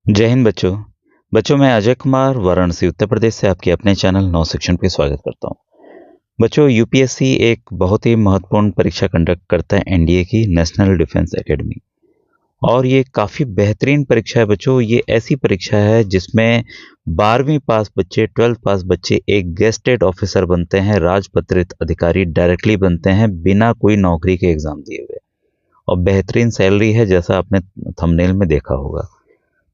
जय हिंद बच्चों। मैं अजय कुमार वाराणसी उत्तर प्रदेश से आपके अपने चैनल नौ सेक्शन पे स्वागत करता हूँ। बच्चों, यूपीएससी एक बहुत ही महत्वपूर्ण परीक्षा कंडक्ट करता है, एनडीए की नेशनल डिफेंस एकेडमी। और ये काफ़ी बेहतरीन परीक्षा है बच्चों। ये ऐसी परीक्षा है जिसमें 12वीं पास बच्चे, 12th पास बच्चे एक गेस्टेड ऑफिसर बनते हैं, राजपत्रित अधिकारी डायरेक्टली बनते हैं बिना कोई नौकरी के एग्जाम दिए हुए। और बेहतरीन सैलरी है, जैसा आपने थंबनेल में देखा होगा।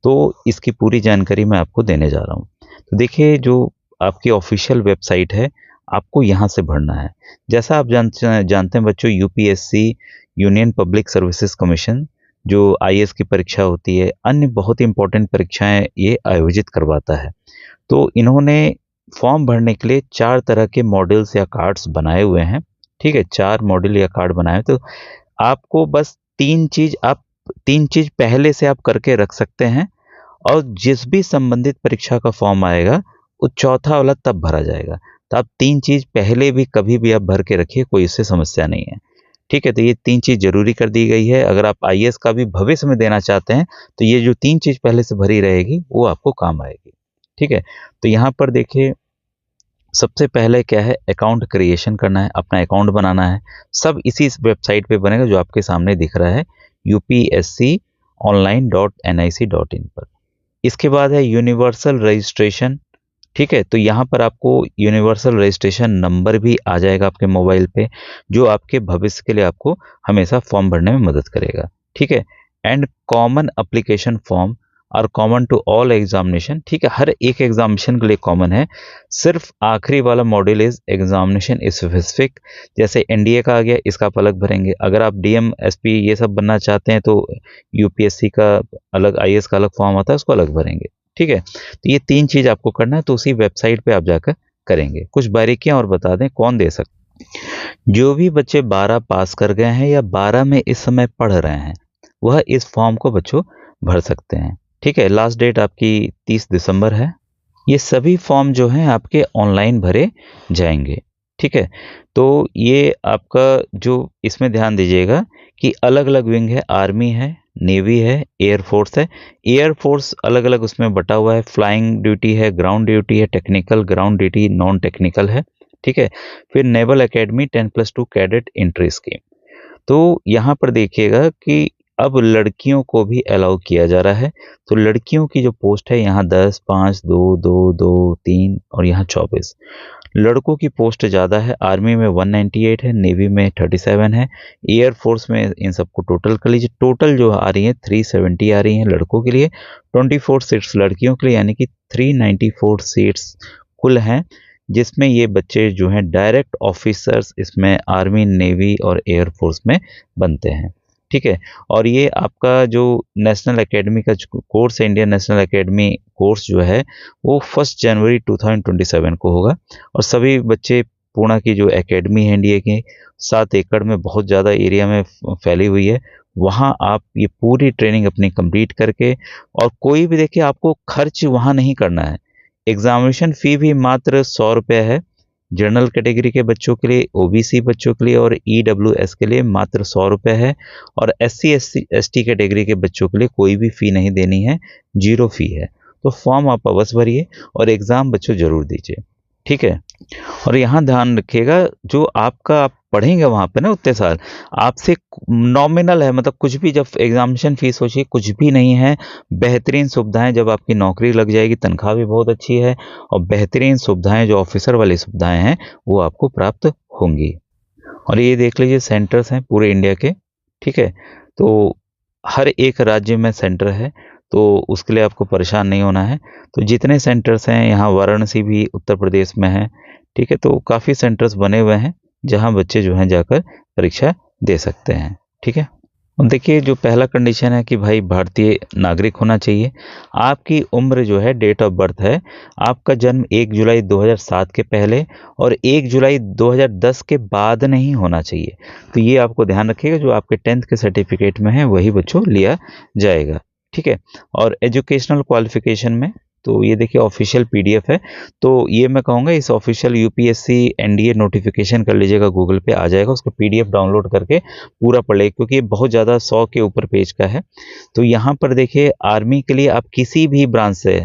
तो इसकी पूरी जानकारी मैं आपको देने जा रहा हूँ। तो देखिए, जो आपकी ऑफिशियल वेबसाइट है, आपको यहाँ से भरना है। जैसा आप जानते हैं बच्चों, UPSC union public services commission जो आईएएस की परीक्षा होती है, अन्य बहुत ही इंपॉर्टेंट परीक्षाएं ये आयोजित करवाता है। तो इन्होंने फॉर्म भरने के लिए 4 तरह के मॉडल्स या कार्ड्स बनाए हुए हैं। ठीक है, 4 मॉडल या कार्ड बनाए। तो आपको बस 3 चीज़ पहले से आप करके रख सकते हैं। और जिस भी संबंधित परीक्षा का फॉर्म आएगा, वो चौथा वाला तब भरा जाएगा। तो आप 3 चीज़ पहले भी कभी भी आप भर के रखिए, कोई इससे समस्या नहीं है। ठीक है, तो ये 3 चीज़ ज़रूरी कर दी गई है। अगर आप आईएएस का भी भविष्य में देना चाहते हैं, तो ये जो 3 चीज़ पहले से भरी रहेगी, वो आपको काम आएगी। ठीक है, तो यहाँ पर देखिए, सबसे पहले क्या है, अकाउंट क्रिएशन करना है, अपना अकाउंट बनाना है। सब इसी वेबसाइट पे बनेगा जो आपके सामने दिख रहा है, upsconline.nic.in पर। इसके बाद है यूनिवर्सल रजिस्ट्रेशन। ठीक है, तो यहाँ पर आपको यूनिवर्सल रजिस्ट्रेशन नंबर भी आ जाएगा आपके मोबाइल पे, जो आपके भविष्य के लिए आपको हमेशा फॉर्म भरने में मदद करेगा। ठीक है, एंड कॉमन एप्लीकेशन फॉर्म और कॉमन टू ऑल एग्जामिनेशन। ठीक है, हर एक एग्जामिनेशन के लिए कॉमन है। सिर्फ आखिरी वाला मॉड्यूल इज एग्जामिनेशन स्पेसिफिक। जैसे एनडीए का आ गया, इसका आप अलग भरेंगे। अगर आप डीएम एसपी ये सब बनना चाहते हैं, तो यूपीएससी का अलग, आईएएस का अलग फॉर्म आता है, उसको अलग भरेंगे। ठीक है, तो ये 3 चीज़ आपको करना है, तो उसी वेबसाइट पे आप जाकर करेंगे। कुछ बारीकियां और बता दें, कौन दे सकते। जो भी बच्चे 12 पास कर गए हैं या 12 में इस समय पढ़ रहे हैं, वह इस फॉर्म को बच्चों भर सकते हैं। ठीक है, लास्ट डेट आपकी 30 दिसंबर है। ये सभी फॉर्म जो हैं आपके ऑनलाइन भरे जाएंगे। ठीक है, तो ये आपका जो, इसमें ध्यान दीजिएगा कि अलग अलग विंग है, आर्मी है, नेवी है, एयर फोर्स है। एयर फोर्स अलग अलग उसमें बटा हुआ है, फ्लाइंग ड्यूटी है, ग्राउंड ड्यूटी है, technical, ground duty, non technical है। ठीक है, फिर naval academy 10+2 cadet entry scheme. तो यहाँ पर देखिएगा कि अब लड़कियों को भी अलाउ किया जा रहा है। तो लड़कियों की जो पोस्ट है, यहाँ 10, 5, 2, 2, 2, 3 और यहाँ 24। लड़कों की पोस्ट ज़्यादा है। आर्मी में 198 है, नेवी में 37 है, एयर फोर्स में इन सबको टोटल कर लीजिए। टोटल जो आ रही है 370 आ रही हैं लड़कों के लिए, 24 सीट्स लड़कियों के लिए, यानी कि 394 सीट्स कुल हैं। जिसमें ये बच्चे जो हैं डायरेक्ट ऑफिसर्स इसमें आर्मी, नेवी और एयर फोर्स में बनते हैं। ठीक है, और ये आपका जो नेशनल एकेडमी का कोर्स है, इंडियन नेशनल एकेडमी कोर्स जो है, वो 1 जनवरी 2027 को होगा। और सभी बच्चे, पूना की जो एकेडमी है एनडीए की, 7 एकड़ में बहुत ज़्यादा एरिया में फैली हुई है। वहाँ आप ये पूरी ट्रेनिंग अपनी कंप्लीट करके, और कोई भी देखिए, आपको खर्च वहाँ नहीं करना है। एग्जामिनेशन फ़ी भी मात्र 100 रुपये है। जनरल कैटेगरी के बच्चों के लिए, ओबीसी बच्चों के लिए और ईडब्ल्यूएस के लिए मात्र 100 रुपये है। और एससी एसटी कैटेगरी के बच्चों के लिए कोई भी फ़ी नहीं देनी है, 0 फ़ी है। तो फॉर्म आप अवश्य भरिए और एग्ज़ाम बच्चों ज़रूर दीजिए। ठीक है, और यहाँ ध्यान रखिएगा, जो आपका आप पढ़ेंगे वहाँ पे ना उतने साल, आपसे नॉमिनल है, मतलब कुछ भी, जब एग्जामिनेशन फीस सोचिए कुछ भी नहीं है। बेहतरीन सुविधाएं, जब आपकी नौकरी लग जाएगी, तनख्वाह भी बहुत अच्छी है, और बेहतरीन सुविधाएं जो ऑफिसर वाली सुविधाएं हैं, वो आपको प्राप्त होंगी। और ये देख लीजिए, सेंटर्स हैं पूरे इंडिया के। ठीक है, तो हर एक राज्य में सेंटर है, तो उसके लिए आपको परेशान नहीं होना है। तो जितने सेंटर्स हैं, यहाँ वाराणसी भी उत्तर प्रदेश में है। ठीक है, तो काफ़ी सेंटर्स बने हुए हैं जहाँ बच्चे जो हैं जाकर परीक्षा दे सकते हैं। ठीक है, और देखिए, जो पहला कंडीशन है कि भाई भारतीय नागरिक होना चाहिए। आपकी उम्र जो है, डेट ऑफ बर्थ है, आपका जन्म 1 जुलाई 2007 के पहले और 1 जुलाई 2010 के बाद नहीं होना चाहिए। तो ये आपको ध्यान रखिएगा, जो आपके 10th के सर्टिफिकेट में है वही बच्चों लिया जाएगा। ठीक है, और एजुकेशनल क्वालिफिकेशन में तो ये देखिए ऑफिशियल पीडीएफ है। तो ये मैं कहूँगा इस ऑफिशियल यूपीएससी एनडीए नोटिफिकेशन कर लीजिएगा, गूगल पे आ जाएगा, उसको पीडीएफ डाउनलोड करके पूरा पढ़ लें, क्योंकि ये बहुत ज़्यादा 100 के ऊपर पेज का है। तो यहाँ पर देखिए आर्मी के लिए आप किसी भी ब्रांच से,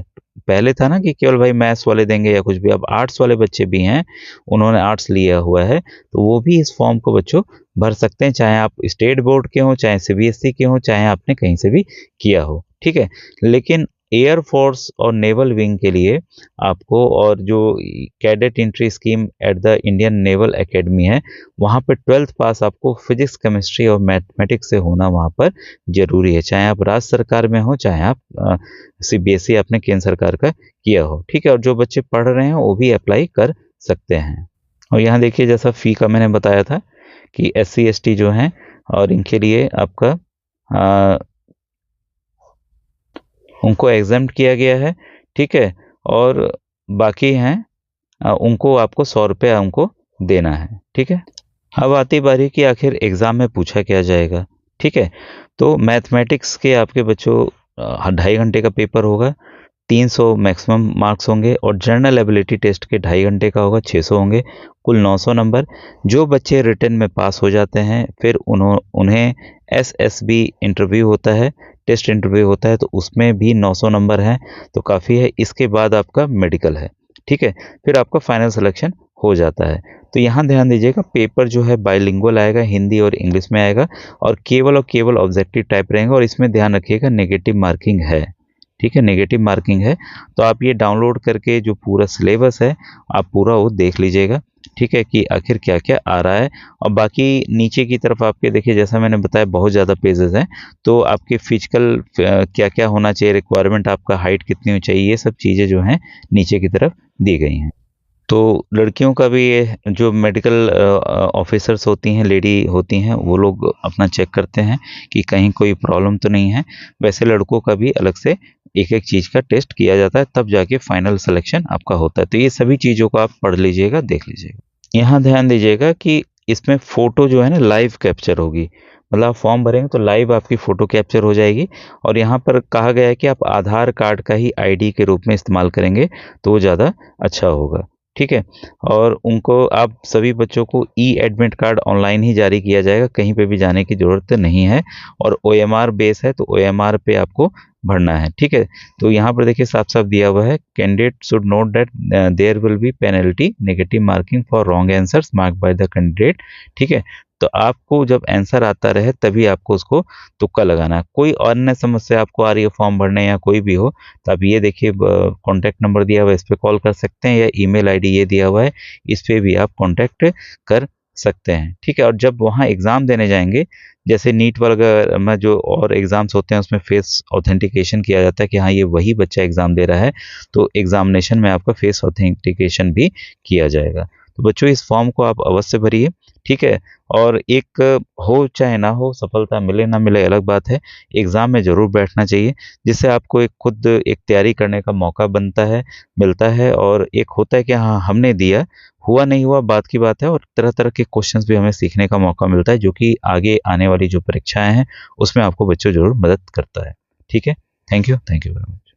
पहले था ना कि केवल भाई मैथ्स वाले देंगे या कुछ भी, अब आर्ट्स वाले बच्चे भी हैं, उन्होंने आर्ट्स लिया हुआ है, तो वो भी इस फॉर्म को बच्चों भर सकते हैं, चाहे आप स्टेट बोर्ड के हों, चाहे सीबीएसई के हों, चाहे आपने कहीं से भी किया हो, ठीक है। लेकिन एयरफोर्स और नेवल विंग के लिए आपको, और जो cadet entry scheme at the Indian naval academy है, वहाँ पे 12th पास आपको फिजिक्स, केमिस्ट्री और मैथमेटिक्स से होना वहाँ पर जरूरी है, चाहे आप राज्य सरकार में हो, चाहे आप सीबीएसई अपने केंद्र सरकार का किया हो, ठीक है। और जो बच्चे पढ़ रहे हैं वो भी अप्लाई कर सकते हैं। और यहाँ देखिए जैसा फ़ी का मैंने बताया था कि SC ST जो हैं और इनके लिए आपका उनको एग्जेम्प्ट किया गया है, ठीक है। और बाकी हैं उनको आपको 100 रुपये उनको देना है, ठीक है। अब आती बारी कि आखिर एग्ज़ाम में पूछा क्या जाएगा, ठीक है। तो मैथमेटिक्स के आपके बच्चों 2.5 घंटे का पेपर होगा, 300 मैक्सिमम मार्क्स होंगे, और जनरल एबिलिटी टेस्ट के 2.5 घंटे का होगा, 600 होंगे, कुल 900 नंबर। जो बच्चे रिटन में पास हो जाते हैं फिर उन्हें SSB इंटरव्यू होता है, टेस्ट इंटरव्यू होता है, तो उसमें भी 900 नंबर हैं, तो काफ़ी है। इसके बाद आपका मेडिकल है, ठीक है, फिर आपका फाइनल सिलेक्शन हो जाता है। तो यहाँ ध्यान दीजिएगा पेपर जो है बाइलिंगुअल आएगा, हिंदी और इंग्लिश में आएगा, और केवल ऑब्जेक्टिव टाइप रहेंगे, और इसमें ध्यान रखिएगा नेगेटिव मार्किंग है, ठीक है, नेगेटिव मार्किंग है। तो आप ये डाउनलोड करके जो पूरा सिलेबस है आप पूरा वो देख लीजिएगा, ठीक है, कि आखिर क्या क्या आ रहा है। और बाकी नीचे की तरफ आपके देखिए जैसा मैंने बताया बहुत ज़्यादा पेजेस हैं, तो आपके फिजिकल क्या क्या होना चाहिए, रिक्वायरमेंट, आपका हाइट कितनी चाहिए, ये सब चीज़ें जो हैं नीचे की तरफ दी गई हैं। तो लड़कियों का भी ये जो मेडिकल ऑफिसर्स होती हैं, लेडी होती हैं, वो लोग अपना चेक करते हैं कि कहीं कोई प्रॉब्लम तो नहीं है। वैसे लड़कों का भी अलग से एक एक चीज़ का टेस्ट किया जाता है, तब जाके फाइनल सिलेक्शन आपका होता है। तो ये सभी चीज़ों को आप पढ़ लीजिएगा, देख लीजिएगा। यहाँ ध्यान दीजिएगा कि इसमें फ़ोटो जो है ना लाइव कैप्चर होगी, मतलब आप फॉर्म भरेंगे तो लाइव आपकी फ़ोटो कैप्चर हो जाएगी। और यहाँ पर कहा गया है कि आप आधार कार्ड का ही आईडी के रूप में इस्तेमाल करेंगे तो वो ज़्यादा अच्छा होगा, ठीक है। और उनको आप सभी बच्चों को एडमिट कार्ड ऑनलाइन ही जारी किया जाएगा, कहीं पे भी जाने की ज़रूरत नहीं है। और OMR बेस है, तो OMR पे आपको भरना है, ठीक है। तो यहाँ पर देखिए साफ साफ दिया हुआ है, candidate should note that there will be penalty negative marking for wrong answers mark by the candidate, ठीक है। तो आपको जब आंसर आता रहे तभी आपको उसको तुक्का लगाना है। कोई अन्य समस्या आपको आ रही है फॉर्म भरने या कोई भी हो, तो आप ये देखिए कॉन्टैक्ट नंबर दिया हुआ है, इस पर कॉल कर सकते हैं, या ईमेल आईडी ये दिया हुआ है, इस पर भी आप कॉन्टैक्ट कर सकते हैं, ठीक है। और जब वहाँ एग्ज़ाम देने जाएंगे, जैसे नीट वगैरह में जो और एग्ज़ाम्स होते हैं उसमें फेस ऑथेंटिकेशन किया जाता है कि हाँ ये वही बच्चा एग्ज़ाम दे रहा है, तो एग्ज़ामिनेशन में आपका फेस ऑथेंटिकेशन भी किया जाएगा। तो बच्चों इस फॉर्म को आप अवश्य भरिए, ठीक है। और एक हो चाहे ना हो, सफलता मिले ना मिले अलग बात है, एग्ज़ाम में ज़रूर बैठना चाहिए, जिससे आपको एक खुद एक तैयारी करने का मौका बनता है, मिलता है। और एक होता है कि हाँ हमने दिया, हुआ नहीं हुआ बात की बात है, और तरह तरह के क्वेश्चंस भी हमें सीखने का मौका मिलता है, जो कि आगे आने वाली जो परीक्षाएं हैं उसमें आपको बच्चों ज़रूर मदद करता है, ठीक है। Thank you very much.